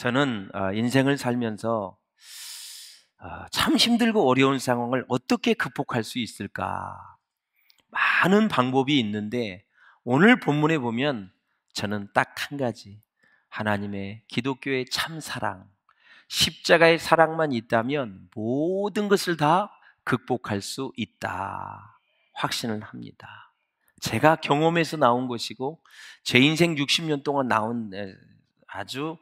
저는 인생을 살면서 참 힘들고 어려운 상황을 어떻게 극복할 수 있을까? 많은 방법이 있는데 오늘 본문에 보면 저는 딱 한 가지, 하나님의 기독교의 참 사랑, 십자가의 사랑만 있다면 모든 것을 다 극복할 수 있다 확신을 합니다. 제가 경험에서 나온 것이고 제 인생 60년 동안 나온 아주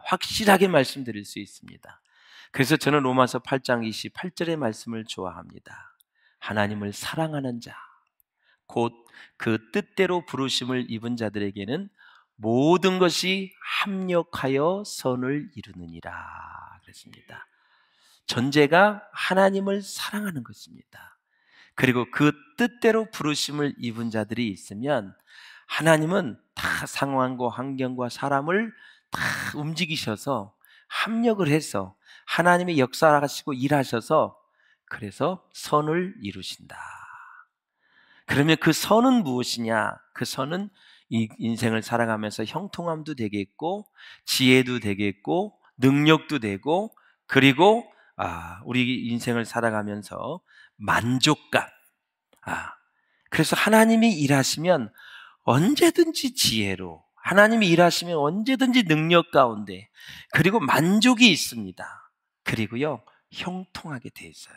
확실하게 말씀드릴 수 있습니다. 그래서 저는 로마서 8장 28절의 말씀을 좋아합니다. 하나님을 사랑하는 자, 곧 그 뜻대로 부르심을 입은 자들에게는 모든 것이 합력하여 선을 이루느니라 그랬습니다. 전제가 하나님을 사랑하는 것입니다. 그리고 그 뜻대로 부르심을 입은 자들이 있으면 하나님은 다 상황과 환경과 사람을 다 움직이셔서 합력을 해서 하나님의 역사하시고 일하셔서 그래서 선을 이루신다. 그러면 그 선은 무엇이냐? 그 선은 이 인생을 살아가면서 형통함도 되겠고 지혜도 되겠고 능력도 되고 그리고 우리 인생을 살아가면서 만족감. 그래서 하나님이 일하시면 언제든지 지혜로, 하나님이 일하시면 언제든지 능력 가운데, 그리고 만족이 있습니다. 그리고요, 형통하게 돼 있어요.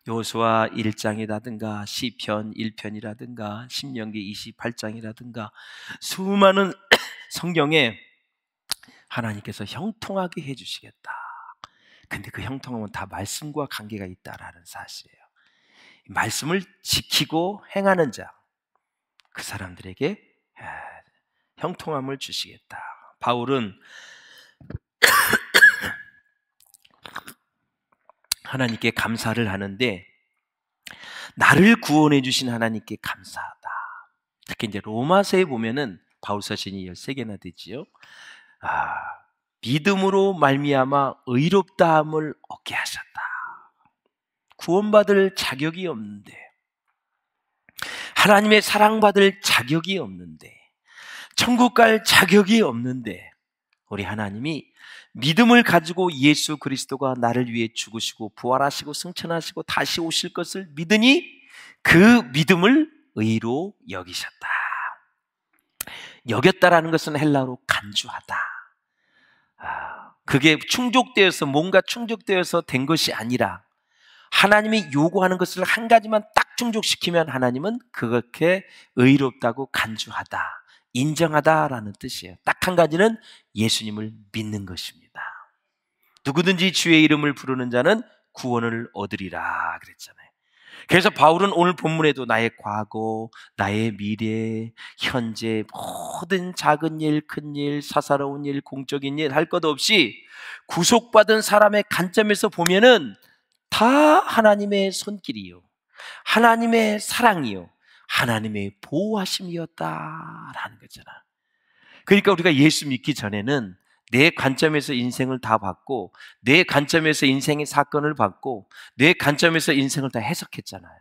여호수아 1장이라든가 시편 1편이라든가 신명기 28장이라든가 수많은 성경에 하나님께서 형통하게 해주시겠다. 근데 그 형통함은 다 말씀과 관계가 있다라는 사실이에요. 말씀을 지키고 행하는 자, 그 사람들에게 형통함을 주시겠다. 바울은 하나님께 감사를 하는데 나를 구원해 주신 하나님께 감사하다. 특히 이제 로마서에 보면은 바울 서신이 13개나 되지요. 믿음으로 말미암아 의롭다함을 얻게 하셨다. 구원받을 자격이 없는데, 하나님의 사랑받을 자격이 없는데, 천국 갈 자격이 없는데 우리 하나님이 믿음을 가지고 예수 그리스도가 나를 위해 죽으시고 부활하시고 승천하시고 다시 오실 것을 믿으니 그 믿음을 의로 여기셨다. 여겼다라는 것은 헬라어로 간주하다. 그게 충족되어서 뭔가 충족되어서 된 것이 아니라 하나님이 요구하는 것을 한 가지만 딱 충족시키면 하나님은 그렇게 의롭다고 간주하다. 인정하다라는 뜻이에요. 딱 한 가지는 예수님을 믿는 것입니다. 누구든지 주의 이름을 부르는 자는 구원을 얻으리라 그랬잖아요. 그래서 바울은 오늘 본문에도 나의 과거, 나의 미래, 현재 모든 작은 일, 큰 일, 사사로운 일, 공적인 일 할 것 없이 구속받은 사람의 관점에서 보면은 다 하나님의 손길이요, 하나님의 사랑이요, 하나님의 보호하심이었다라는 거잖아. 그러니까 우리가 예수 믿기 전에는 내 관점에서 인생을 다 봤고 내 관점에서 인생의 사건을 봤고 내 관점에서 인생을 다 해석했잖아요.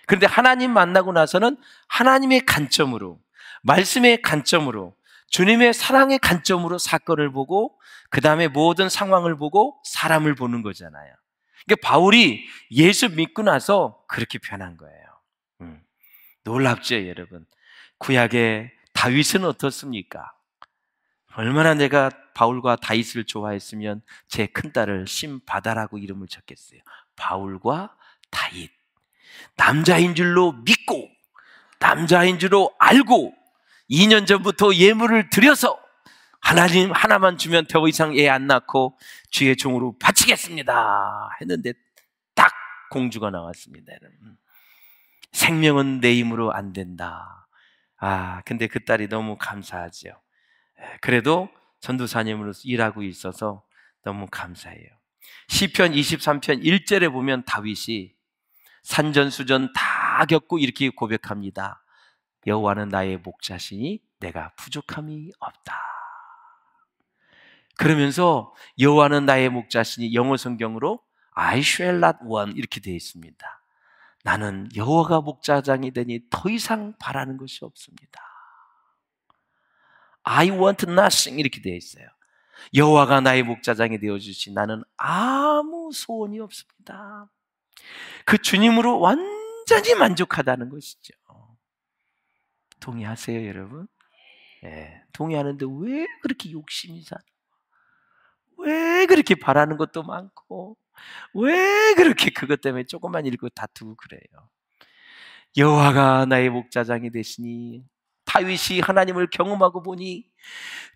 그런데 하나님 만나고 나서는 하나님의 관점으로, 말씀의 관점으로, 주님의 사랑의 관점으로 사건을 보고 그 다음에 모든 상황을 보고 사람을 보는 거잖아요. 그러니까 바울이 예수 믿고 나서 그렇게 변한 거예요. 놀랍죠, 여러분? 구약의 다윗은 어떻습니까? 얼마나 내가 바울과 다윗을 좋아했으면 제 큰딸을 심바다라고 이름을 적겠어요. 바울과 다윗. 남자인 줄로 믿고 남자인 줄로 알고 2년 전부터 예물을 드려서 하나님 하나만 주면 더 이상 애 안 낳고 주의 종으로 바치겠습니다 했는데 딱 공주가 나왔습니다. 생명은 내 힘으로 안 된다. 근데 그 딸이 너무 감사하죠. 그래도 전도사님으로서 일하고 있어서 너무 감사해요. 시편 23편 1절에 보면 다윗이 산전수전 다 겪고 이렇게 고백합니다. 여호와는 나의 목자시니 내가 부족함이 없다. 그러면서 여호와는 나의 목자시니 영어 성경으로 I shall not want 이렇게 되어 있습니다. 나는 여호와가 목자장이 되니 더 이상 바라는 것이 없습니다. I want nothing 이렇게 되어 있어요. 여호와가 나의 목자장이 되어주시 나는 아무 소원이 없습니다. 그 주님으로 완전히 만족하다는 것이죠. 동의하세요, 여러분? 네, 동의하는데 왜 그렇게 욕심이 사? 왜 그렇게 바라는 것도 많고 왜 그렇게 그것 때문에 조금만 읽고 다투고 그래요? 여호와가 나의 목자장이 되시니 다윗이 하나님을 경험하고 보니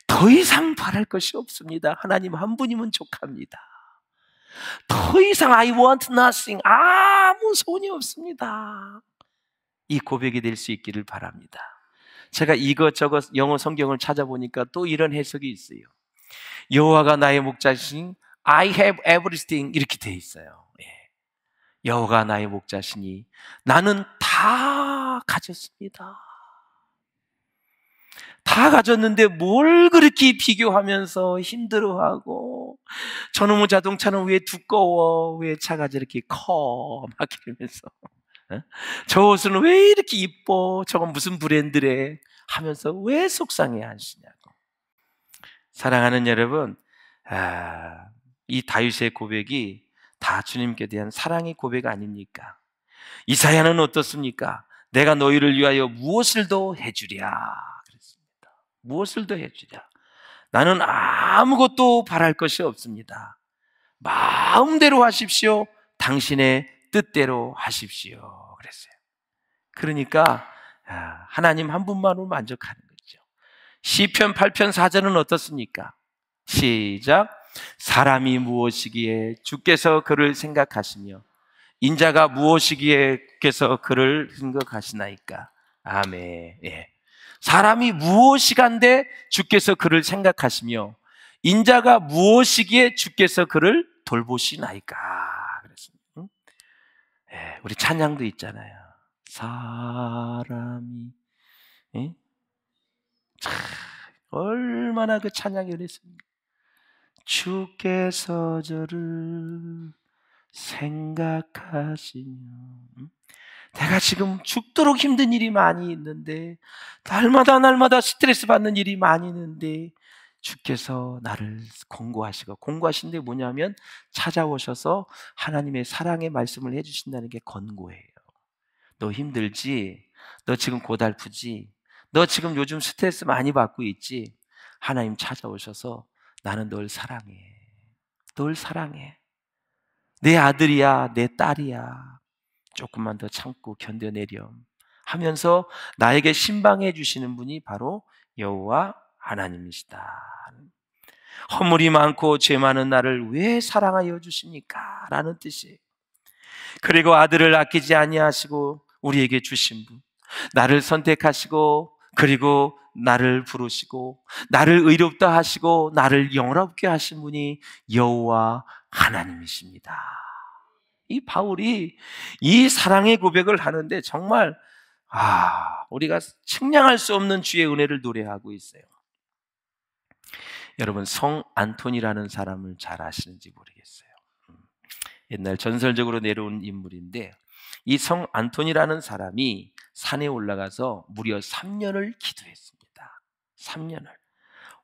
더 이상 바랄 것이 없습니다. 하나님 한 분이면 족합니다. 더 이상 I want nothing, 아무 소원이 없습니다. 이 고백이 될 수 있기를 바랍니다. 제가 이것저것 영어 성경을 찾아보니까 또 이런 해석이 있어요. 여호와가 나의 목자시니 I have everything 이렇게 돼 있어요. 여호와가 나의 목자시니 나는 다 가졌습니다. 다 가졌는데 뭘 그렇게 비교하면서 힘들어하고 저놈의 자동차는 왜 두꺼워, 왜 차가 저렇게 커 막 이러면서 저 옷은 왜 이렇게 이뻐, 저건 무슨 브랜드래 하면서 왜 속상해 하시냐고. 사랑하는 여러분, 이 다윗의 고백이 다 주님께 대한 사랑의 고백 아닙니까? 이사야는 어떻습니까? 내가 너희를 위하여 무엇을 더 해주랴 그랬습니다. 무엇을 더 해주랴. 나는 아무것도 바랄 것이 없습니다. 마음대로 하십시오. 당신의 뜻대로 하십시오 그랬어요. 그러니까 하나님 한 분만으로 만족하는 거죠. 시편 8편 4절은 어떻습니까? 시작. 사람이 무엇이기에 주께서 그를 생각하시며 인자가 무엇이기에 주께서 그를 생각하시나이까. 아멘. 사람이 무엇이간데 주께서 그를 생각하시며 인자가 무엇이기에 주께서 그를 돌보시나이까. 그랬습니다. 우리 찬양도 있잖아요. 사람이 얼마나 그 찬양이 그랬습니까? 주께서 저를 생각하시며 내가 지금 죽도록 힘든 일이 많이 있는데 날마다 스트레스 받는 일이 많이 있는데 주께서 나를 권고하시고, 권고하신 게 뭐냐면 찾아오셔서 하나님의 사랑의 말씀을 해주신다는 게 권고예요. 너 힘들지? 너 지금 고달프지? 너 지금 요즘 스트레스 많이 받고 있지? 하나님 찾아오셔서 나는 널 사랑해. 널 사랑해. 내 아들이야, 내 딸이야. 조금만 더 참고 견뎌내렴 하면서 나에게 신방해 주시는 분이 바로 여호와 하나님이시다. 허물이 많고 죄 많은 나를 왜 사랑하여 주십니까? 라는 뜻이에요. 그리고 아들을 아끼지 아니하시고 우리에게 주신 분, 나를 선택하시고 그리고 나를 부르시고 나를 의롭다 하시고 나를 영원롭게 하신 분이 여호와 하나님이십니다. 이 바울이 이 사랑의 고백을 하는데 정말 우리가 측량할 수 없는 주의 은혜를 노래하고 있어요. 여러분, 성 안토니라는 사람을 잘 아시는지 모르겠어요. 옛날 전설적으로 내려온 인물인데 이 성 안토니라는 사람이 산에 올라가서 무려 3년을 기도했습니다. 3년을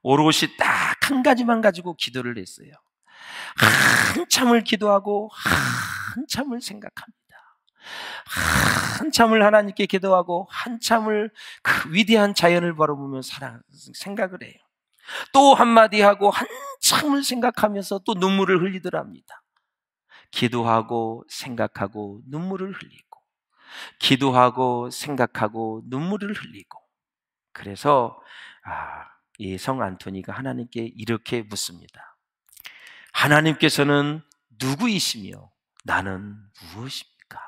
오롯이 딱 한 가지만 가지고 기도를 했어요. 한참을 기도하고 한참을 생각합니다. 한참을 하나님께 기도하고 한참을 그 위대한 자연을 바라보며 생각을 해요. 또 한마디 하고 한참을 생각하면서 또 눈물을 흘리더랍니다. 기도하고 생각하고 눈물을 흘리고 기도하고 생각하고 눈물을 흘리고. 그래서 이 성 안토니가 하나님께 이렇게 묻습니다. 하나님께서는 누구이시며 나는 무엇입니까?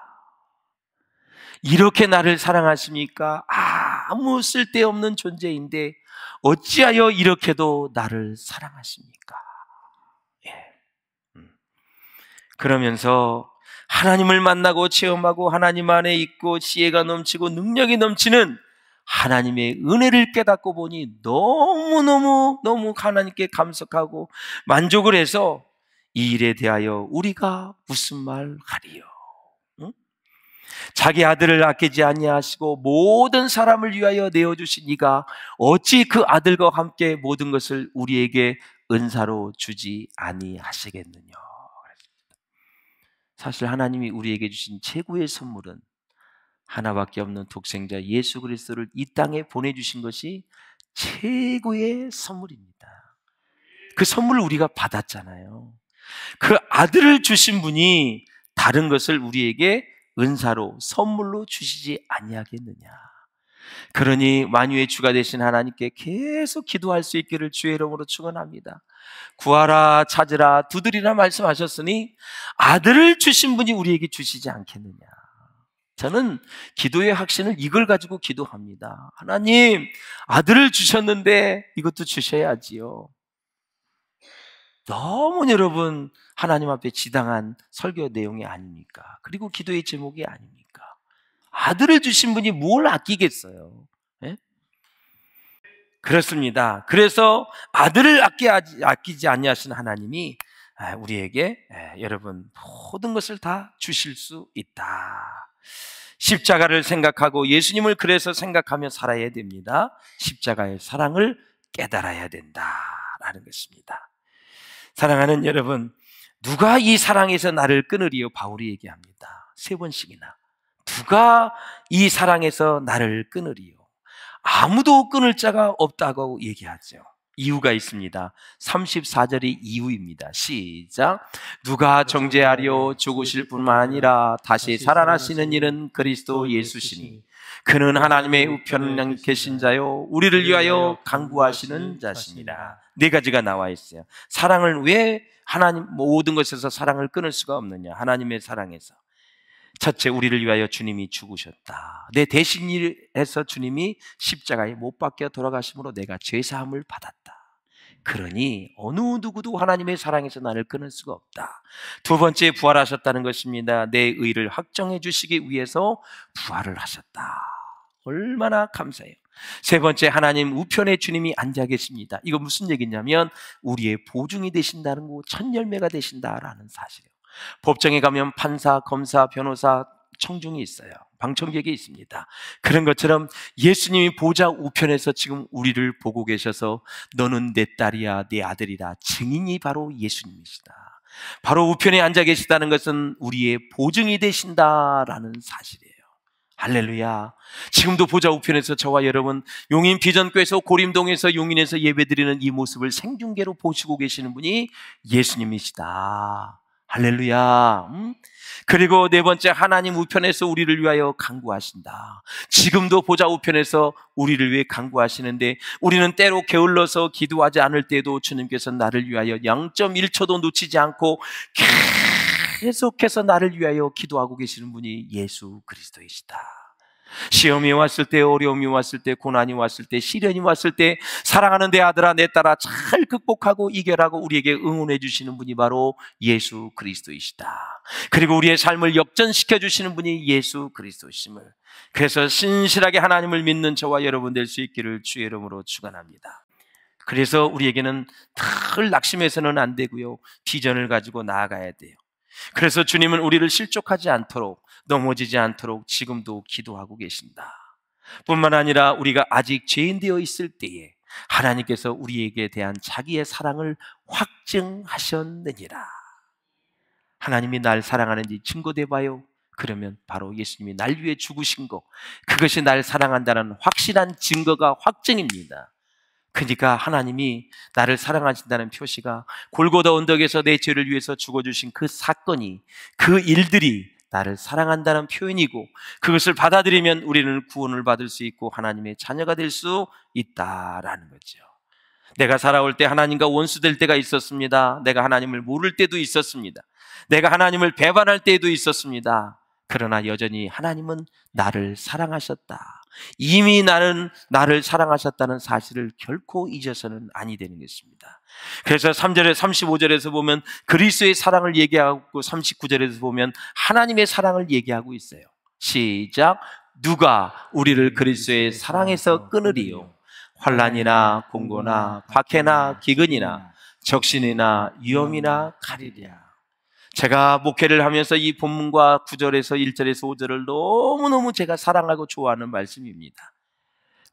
이렇게 나를 사랑하십니까? 아무 쓸데없는 존재인데 어찌하여 이렇게도 나를 사랑하십니까? 그러면서 하나님을 만나고 체험하고 하나님 안에 있고 지혜가 넘치고 능력이 넘치는 하나님의 은혜를 깨닫고 보니 너무 하나님께 감사하고 만족을 해서 이 일에 대하여 우리가 무슨 말 하리요? 응? 자기 아들을 아끼지 아니하시고 모든 사람을 위하여 내어주신 이가 어찌 그 아들과 함께 모든 것을 우리에게 은사로 주지 아니하시겠느냐. 사실 하나님이 우리에게 주신 최고의 선물은 하나밖에 없는 독생자 예수 그리스도를 이 땅에 보내주신 것이 최고의 선물입니다. 그 선물을 우리가 받았잖아요. 그 아들을 주신 분이 다른 것을 우리에게 은사로 선물로 주시지 아니하겠느냐. 그러니 만유의 주가 되신 하나님께 계속 기도할 수 있기를 주의 이름으로 축원합니다. 구하라 찾으라 두드리라 말씀하셨으니 아들을 주신 분이 우리에게 주시지 않겠느냐. 저는 기도의 확신을 이걸 가지고 기도합니다. 하나님, 아들을 주셨는데 이것도 주셔야지요. 너무 여러분 하나님 앞에 지당한 설교 내용이 아닙니까? 그리고 기도의 제목이 아닙니까? 아들을 주신 분이 뭘 아끼겠어요? 예? 그렇습니다. 그래서 아들을 아끼지 아니하신 하나님이 우리에게 여러분 모든 것을 다 주실 수 있다. 십자가를 생각하고 예수님을 그래서 생각하며 살아야 됩니다. 십자가의 사랑을 깨달아야 된다라는 것입니다. 사랑하는 여러분, 누가 이 사랑에서 나를 끊으리요? 바울이 얘기합니다. 3번씩이나. 누가 이 사랑에서 나를 끊으리요? 아무도 끊을 자가 없다고 얘기하죠. 이유가 있습니다. 34절이 이유입니다. 시작. 누가 정죄하려 죽으실 뿐만 아니라 다시 살아나시는 이는 그리스도 예수시니 그는 하나님의 우편에 계신 자요 우리를 위하여 간구하시는 자시니라. 4가지가 나와 있어요. 사랑을 왜 하나님 모든 것에서 사랑을 끊을 수가 없느냐? 하나님의 사랑에서. 첫째, 우리를 위하여 주님이 죽으셨다. 내 대신해서 주님이 십자가에 못 박혀 돌아가심으로 내가 죄사함을 받았다. 그러니 어느 누구도 하나님의 사랑에서 나를 끊을 수가 없다. 2번째, 부활하셨다는 것입니다. 내 의를 확정해 주시기 위해서 부활을 하셨다. 얼마나 감사해요. 3번째, 하나님 우편에 주님이 앉아 계십니다. 이거 무슨 얘기냐면 우리의 보증이 되신다는 거, 첫 열매가 되신다라는 사실이에요. 법정에 가면 판사, 검사, 변호사, 청중이 있어요. 방청객이 있습니다. 그런 것처럼 예수님이 보좌 우편에서 지금 우리를 보고 계셔서 너는 내 딸이야, 내 아들이라 증인이 바로 예수님이시다. 바로 우편에 앉아 계시다는 것은 우리의 보증이 되신다라는 사실이에요. 할렐루야. 지금도 보좌 우편에서 저와 여러분 용인 비전교회에서 고림동에서 용인에서 예배드리는 이 모습을 생중계로 보시고 계시는 분이 예수님이시다. 할렐루야. 그리고 4번째, 하나님 우편에서 우리를 위하여 간구하신다. 지금도 보좌 우편에서 우리를 위해 간구하시는데 우리는 때로 게을러서 기도하지 않을 때도 주님께서 나를 위하여 0.1초도 놓치지 않고 계속해서 나를 위하여 기도하고 계시는 분이 예수 그리스도이시다. 시험이 왔을 때, 어려움이 왔을 때, 고난이 왔을 때, 시련이 왔을 때 사랑하는 내 아들아 내 딸아 잘 극복하고 이겨라고 우리에게 응원해 주시는 분이 바로 예수 그리스도이시다. 그리고 우리의 삶을 역전시켜 주시는 분이 예수 그리스도이심을, 그래서 신실하게 하나님을 믿는 저와 여러분 될 수 있기를 주의 이름으로 축원합니다. 그래서 우리에게는 늘 낙심해서는 안 되고요, 비전을 가지고 나아가야 돼요. 그래서 주님은 우리를 실족하지 않도록, 넘어지지 않도록 지금도 기도하고 계신다. 뿐만 아니라 우리가 아직 죄인 되어 있을 때에 하나님께서 우리에게 대한 자기의 사랑을 확증하셨느니라. 하나님이 날 사랑하는지 증거돼봐요. 그러면 바로 예수님이 날 위해 죽으신 것, 그것이 날 사랑한다는 확실한 증거가 확증입니다. 그러니까 하나님이 나를 사랑하신다는 표시가 골고다 언덕에서 내 죄를 위해서 죽어주신 그 사건이, 그 일들이 나를 사랑한다는 표현이고, 그것을 받아들이면 우리는 구원을 받을 수 있고 하나님의 자녀가 될 수 있다라는 거죠. 내가 살아올 때 하나님과 원수될 때가 있었습니다. 내가 하나님을 모를 때도 있었습니다. 내가 하나님을 배반할 때도 있었습니다. 그러나 여전히 하나님은 나를 사랑하셨다. 이미 나를 사랑하셨다는 사실을 결코 잊어서는 아니 되는 것입니다. 그래서 3절에 35절에서 보면 그리스도의 사랑을 얘기하고 39절에서 보면 하나님의 사랑을 얘기하고 있어요. 시작. 누가 우리를 그리스도의 사랑에서 끊으리요? 환난이나 공고나 박해나 기근이나 적신이나 위험이나 칼이랴. 제가 목회를 하면서 이 본문과 9절에서 1절에서 5절을 너무너무 제가 사랑하고 좋아하는 말씀입니다.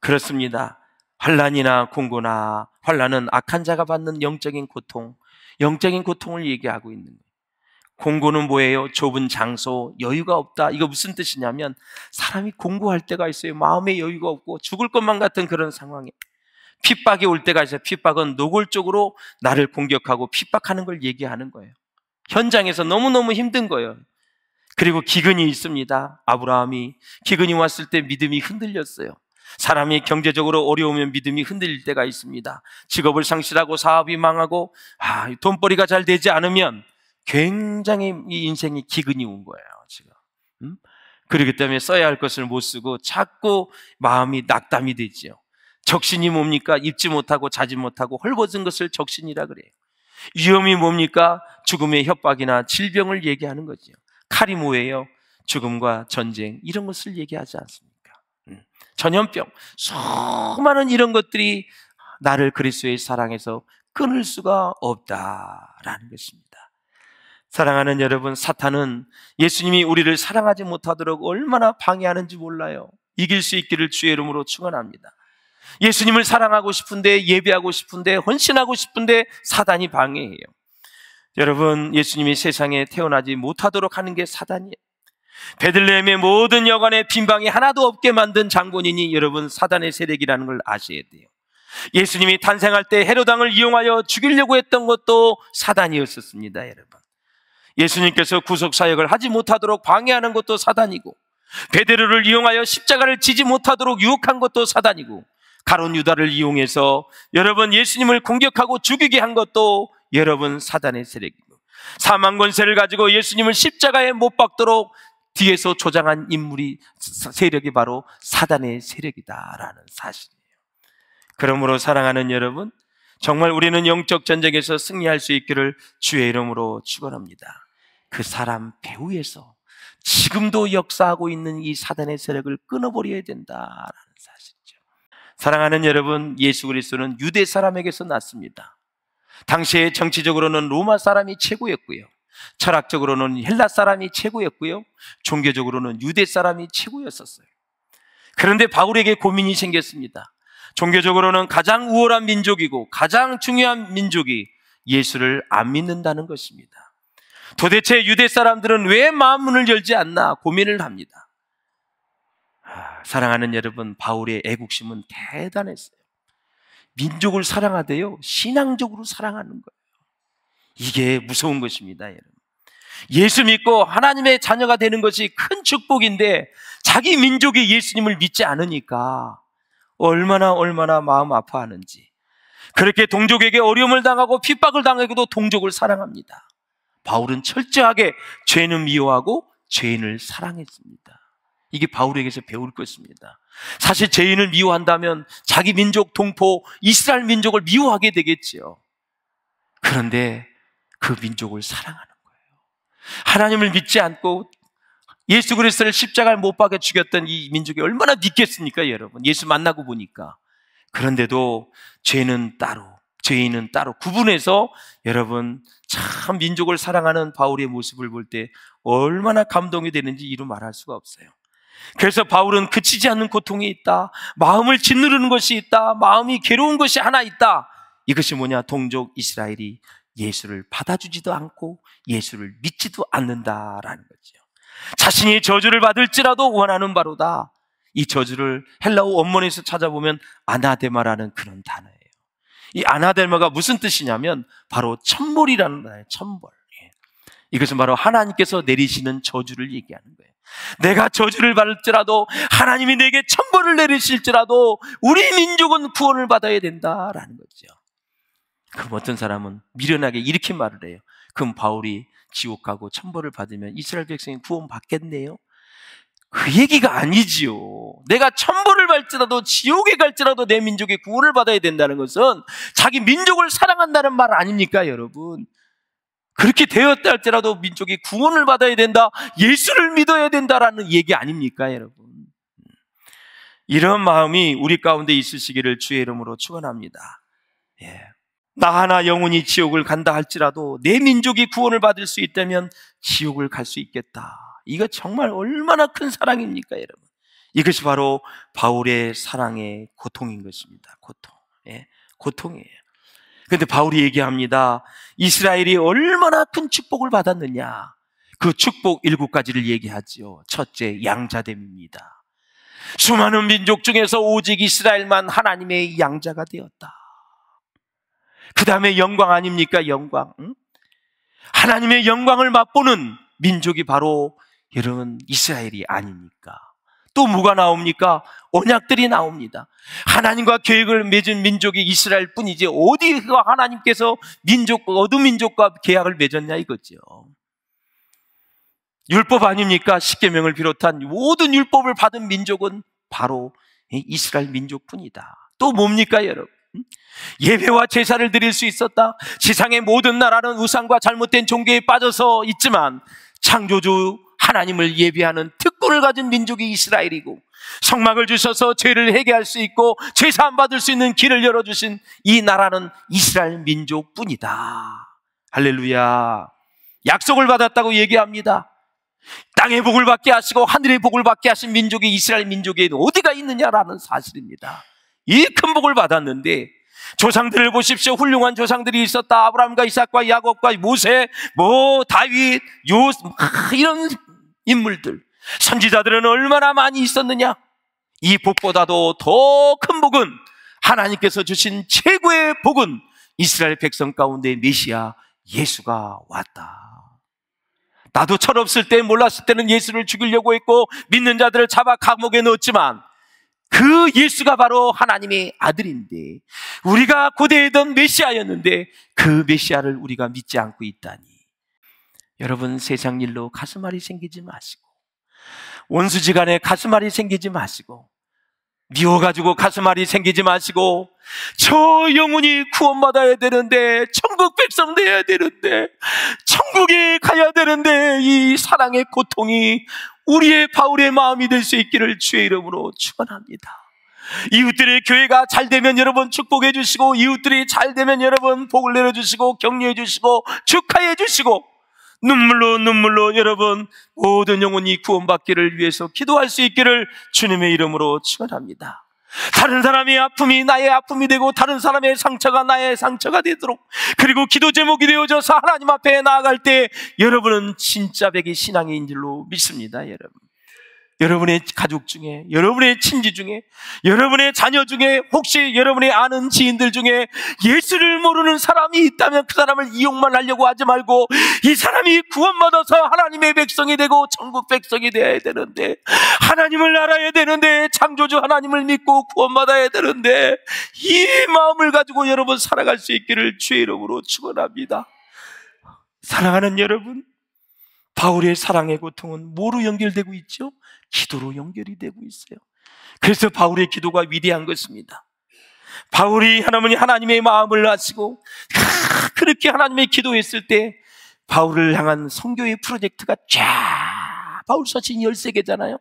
그렇습니다. 환난이나 공고나, 환난은 악한 자가 받는 영적인 고통, 영적인 고통을 얘기하고 있는 거예요. 공고는 뭐예요? 좁은 장소, 여유가 없다. 이거 무슨 뜻이냐면 사람이 공고할 때가 있어요. 마음에 여유가 없고 죽을 것만 같은 그런 상황에 핍박이 올 때가 있어요. 핍박은 노골적으로 나를 공격하고 핍박하는 걸 얘기하는 거예요. 현장에서 너무너무 힘든 거예요. 그리고 기근이 있습니다. 아브라함이 기근이 왔을 때 믿음이 흔들렸어요. 사람이 경제적으로 어려우면 믿음이 흔들릴 때가 있습니다. 직업을 상실하고 사업이 망하고 돈벌이가 잘 되지 않으면 굉장히 이 인생에 기근이 온 거예요, 지금. 그렇기 때문에 써야 할 것을 못 쓰고 자꾸 마음이 낙담이 되지요. 적신이 뭡니까? 입지 못하고 자지 못하고 헐벗은 것을 적신이라 그래요. 위험이 뭡니까? 죽음의 협박이나 질병을 얘기하는 거죠. 칼이 뭐예요? 죽음과 전쟁, 이런 것을 얘기하지 않습니까? 전염병, 수많은 이런 것들이 나를 그리스도의 사랑에서 끊을 수가 없다라는 것입니다. 사랑하는 여러분, 사탄은 예수님이 우리를 사랑하지 못하도록 얼마나 방해하는지 몰라요. 이길 수 있기를 주의 이름으로 축원합니다. 예수님을 사랑하고 싶은데, 예배하고 싶은데, 헌신하고 싶은데 사단이 방해해요. 여러분, 예수님이 세상에 태어나지 못하도록 하는 게 사단이에요. 베들레헴의 모든 여관에 빈방이 하나도 없게 만든 장본인이 여러분 사단의 세력이라는 걸 아셔야 돼요. 예수님이 탄생할 때 헤롯 왕을 이용하여 죽이려고 했던 것도 사단이었었습니다, 여러분. 예수님께서 구속 사역을 하지 못하도록 방해하는 것도 사단이고, 베드로를 이용하여 십자가를 지지 못하도록 유혹한 것도 사단이고, 가룟 유다를 이용해서 여러분 예수님을 공격하고 죽이게 한 것도 여러분 사단의 세력이고, 사망 권세를 가지고 예수님을 십자가에 못 박도록 뒤에서 조장한 인물이, 세력이 바로 사단의 세력이다라는 사실이에요. 그러므로 사랑하는 여러분, 정말 우리는 영적 전쟁에서 승리할 수 있기를 주의 이름으로 축원합니다. 그 사람 배후에서 지금도 역사하고 있는 이 사단의 세력을 끊어버려야 된다라는 사실이죠. 사랑하는 여러분, 예수 그리스도는 유대 사람에게서 났습니다. 당시에 정치적으로는 로마 사람이 최고였고요, 철학적으로는 헬라 사람이 최고였고요, 종교적으로는 유대 사람이 최고였었어요. 그런데 바울에게 고민이 생겼습니다. 종교적으로는 가장 우월한 민족이고 가장 중요한 민족이 예수를 안 믿는다는 것입니다. 도대체 유대 사람들은 왜 마음문을 열지 않나 고민을 합니다. 사랑하는 여러분, 바울의 애국심은 대단했어요. 민족을 사랑하되요 신앙적으로 사랑하는 거예요. 이게 무서운 것입니다, 여러분. 예수 믿고 하나님의 자녀가 되는 것이 큰 축복인데 자기 민족이 예수님을 믿지 않으니까 얼마나 마음 아파하는지. 그렇게 동족에게 어려움을 당하고 핍박을 당하고도 동족을 사랑합니다. 바울은 철저하게 죄는 미워하고 죄인을 사랑했습니다. 이게 바울에게서 배울 것입니다. 사실 죄인을 미워한다면 자기 민족 동포 이스라엘 민족을 미워하게 되겠지요. 그런데 그 민족을 사랑하는 거예요. 하나님을 믿지 않고 예수 그리스도를 십자가에 못 박아 죽였던 이 민족이 얼마나 믿겠습니까, 여러분? 예수 만나고 보니까. 그런데도 죄인은 따로 구분해서 여러분 참 민족을 사랑하는 바울의 모습을 볼 때 얼마나 감동이 되는지 이루 말할 수가 없어요. 그래서 바울은 그치지 않는 고통이 있다, 마음을 짓누르는 것이 있다, 마음이 괴로운 것이 하나 있다. 이것이 뭐냐? 동족 이스라엘이 예수를 받아주지도 않고 예수를 믿지도 않는다라는 거죠. 자신이 저주를 받을지라도 원하는 바로다. 이 저주를 헬라어 원문에서 찾아보면 아나데마라는 그런 단어예요. 이 아나데마가 무슨 뜻이냐면 바로 천벌이라는 단어예요. 천벌. 이것은 바로 하나님께서 내리시는 저주를 얘기하는 거예요. 내가 저주를 받을지라도, 하나님이 내게 천벌을 내리실지라도 우리 민족은 구원을 받아야 된다라는 거죠. 그럼 어떤 사람은 미련하게 이렇게 말을 해요. 그럼 바울이 지옥 가고 천벌을 받으면 이스라엘 백성이 구원 받겠네요? 그 얘기가 아니지요. 내가 천벌을 받을지라도 지옥에 갈지라도 내 민족의 구원을 받아야 된다는 것은 자기 민족을 사랑한다는 말 아닙니까, 여러분? 그렇게 되었다 할지라도 민족이 구원을 받아야 된다, 예수를 믿어야 된다라는 얘기 아닙니까, 여러분? 이런 마음이 우리 가운데 있으시기를 주의 이름으로 축원합니다. 예. 나 하나 영원히 지옥을 간다 할지라도 내 민족이 구원을 받을 수 있다면 지옥을 갈 수 있겠다. 이거 정말 얼마나 큰 사랑입니까, 여러분? 이것이 바로 바울의 사랑의 고통인 것입니다. 고통. 예, 고통이에요. 그런데 바울이 얘기합니다. 이스라엘이 얼마나 큰 축복을 받았느냐. 그 축복 7가지를 얘기하지요. 첫째, 양자됨입니다. 수많은 민족 중에서 오직 이스라엘만 하나님의 양자가 되었다. 그 다음에 영광 아닙니까? 영광. 하나님의 영광을 맛보는 민족이 바로 여러분 이스라엘이 아닙니까? 또 뭐가 나옵니까? 언약들이 나옵니다. 하나님과 계획을 맺은 민족이 이스라엘 뿐이지 어디가 하나님께서 어느 민족과 계약을 맺었냐 이거죠. 율법 아닙니까? 십계명을 비롯한 모든 율법을 받은 민족은 바로 이스라엘 민족뿐이다. 또 뭡니까 여러분? 예배와 제사를 드릴 수 있었다. 지상의 모든 나라는 우상과 잘못된 종교에 빠져서 있지만 창조주 하나님을 예배하는 특권을 가진 민족이 이스라엘이고, 성막을 주셔서 죄를 회개할 수 있고 제사 안 받을 수 있는 길을 열어주신 이 나라는 이스라엘 민족뿐이다. 할렐루야. 약속을 받았다고 얘기합니다. 땅의 복을 받게 하시고 하늘의 복을 받게 하신 민족이 이스라엘 민족에 어디가 있느냐라는 사실입니다. 이 큰 복을 받았는데 조상들을 보십시오. 훌륭한 조상들이 있었다. 아브라함과 이삭과 야곱과 모세, 다윗, 이런 인물들, 선지자들은 얼마나 많이 있었느냐. 이 복보다도 더 큰 복은, 하나님께서 주신 최고의 복은 이스라엘 백성 가운데 메시아 예수가 왔다. 나도 철없을 때, 몰랐을 때는 예수를 죽이려고 했고 믿는 자들을 잡아 감옥에 넣었지만 그 예수가 바로 하나님의 아들인데, 우리가 고대했던 메시아였는데 그 메시아를 우리가 믿지 않고 있다니. 여러분, 세상 일로 가슴앓이 생기지 마시고, 원수지간에 가슴앓이 생기지 마시고, 미워가지고 가슴앓이 생기지 마시고, 저 영혼이 구원받아야 되는데, 천국 백성 돼야 되는데, 천국에 가야 되는데, 이 사랑의 고통이 우리의 바울의 마음이 될 수 있기를 주의 이름으로 축원합니다. 이웃들의 교회가 잘 되면 여러분 축복해 주시고, 이웃들이 잘 되면 여러분 복을 내려주시고 격려해 주시고 축하해 주시고, 눈물로 여러분 모든 영혼이 구원받기를 위해서 기도할 수 있기를 주님의 이름으로 축원합니다. 다른 사람의 아픔이 나의 아픔이 되고 다른 사람의 상처가 나의 상처가 되도록, 그리고 기도 제목이 되어져서 하나님 앞에 나아갈 때 여러분은 진짜 백의 신앙인 줄로 믿습니다. 여러분의 가족 중에, 여러분의 친지 중에, 여러분의 자녀 중에, 혹시 여러분의 아는 지인들 중에 예수를 모르는 사람이 있다면 그 사람을 이용만 하려고 하지 말고, 이 사람이 구원받아서 하나님의 백성이 되고 천국 백성이 되어야 되는데, 하나님을 알아야 되는데, 창조주 하나님을 믿고 구원받아야 되는데, 이 마음을 가지고 여러분 살아갈 수 있기를 주의 이름으로 축원합니다. 사랑하는 여러분, 바울의 사랑의 고통은 뭐로 연결되고 있죠? 기도로 연결이 되고 있어요. 그래서 바울의 기도가 위대한 것입니다. 바울이 하나님의 마음을 아시고 그렇게 하나님의 기도했을 때 바울을 향한 선교의 프로젝트가 쫙, 바울 서신 13개잖아요.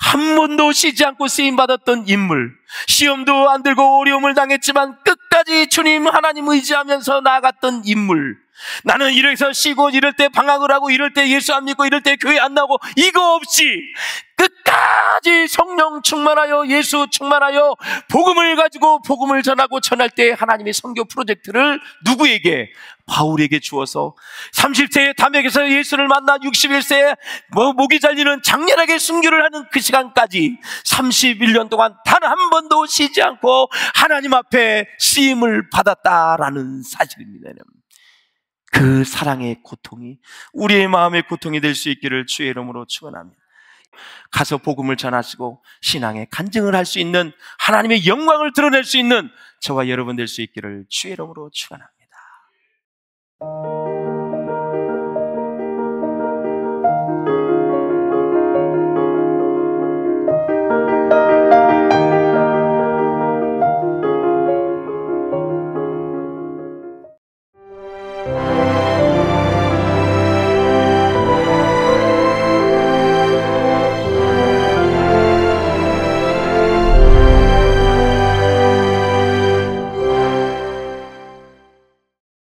한 번도 쉬지 않고 쓰임받았던 인물, 시험도 안 들고 어려움을 당했지만 끝까지 주님 하나님 의지하면서 나아갔던 인물, 나는 이래서 쉬고 이럴 때 방황을 하고 이럴 때 예수 안 믿고 이럴 때 교회 안 나오고 이거 없이 끝까지 성령 충만하여 예수 충만하여 복음을 가지고 복음을 전하고 전할 때 하나님의 선교 프로젝트를 누구에게? 바울에게 주어서 30세에 담에게서 예수를 만나 61세에 목이 잘리는 장렬하게 순교를 하는 그 시간까지 31년 동안 단 한 번도 쉬지 않고 하나님 앞에 쓰임을 받았다라는 사실입니다. 그 사랑의 고통이 우리의 마음의 고통이 될 수 있기를 주의 이름으로 축원합니다. 가서 복음을 전하시고 신앙의 간증을 할 수 있는, 하나님의 영광을 드러낼 수 있는 저와 여러분 될 수 있기를 주의 이름으로 축원합니다.